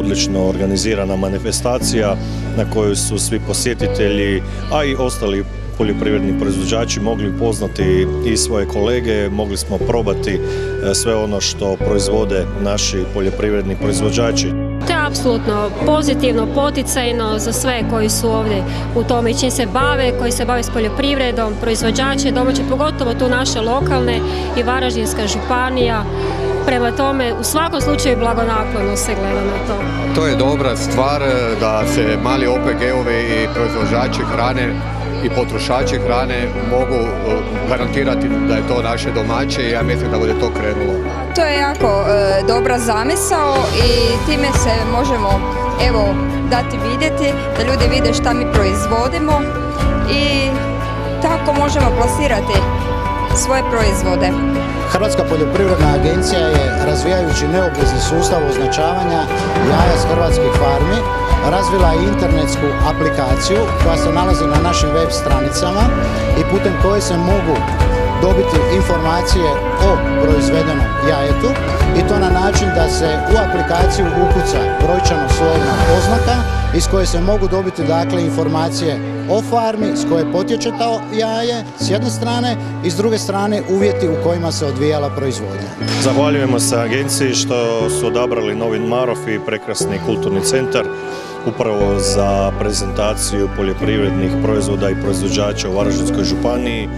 odlično organizirana manifestacija na kojoj su svi posjetitelji, a i ostali poljoprivredni proizvođači mogli upoznati i svoje kolege, mogli smo probati sve ono što proizvode naši poljoprivredni proizvođači. To je apsolutno pozitivno, poticajno za sve koji su ovdje u tome i čim se bave, koji se bave s poljoprivredom, proizvođače domaće, pogotovo tu naše lokalne i Varaždinska županija. Prema tome, u svakom slučaju blagonaklono se gleda na to. To je dobra stvar da se mali OPG-ovi i proizvođači hrane i potrošači hrane mogu garantirati da je to naše domaće i ja mislim da bude to krenulo. To je jako dobra zamisao i time se možemo dati vidjeti, da ljudi vide šta mi proizvodimo i tako možemo plasirati svoje proizvode. Hrvatska poljoprivredna agencija je, razvijajući neobvezni sustav označavanja jaja s hrvatskih farmi, razvila i internetsku aplikaciju koja se nalazi na našim web stranicama i putem koje se mogu dobiti informacije o proizvedenom jajetu i to na način da se u aplikaciju ukuca brojčano slovna oznaka iz koje se mogu dobiti informacije o farmi s koje potječe to jaje s jedne strane i s druge strane uvjeti u kojima se odvijala proizvodnja. Zahvaljujemo se agenciji što su odabrali Novi Marof i prekrasni kulturni centar upravo za prezentaciju poljoprivrednih proizvoda i proizvođača u Varaždinskoj županiji.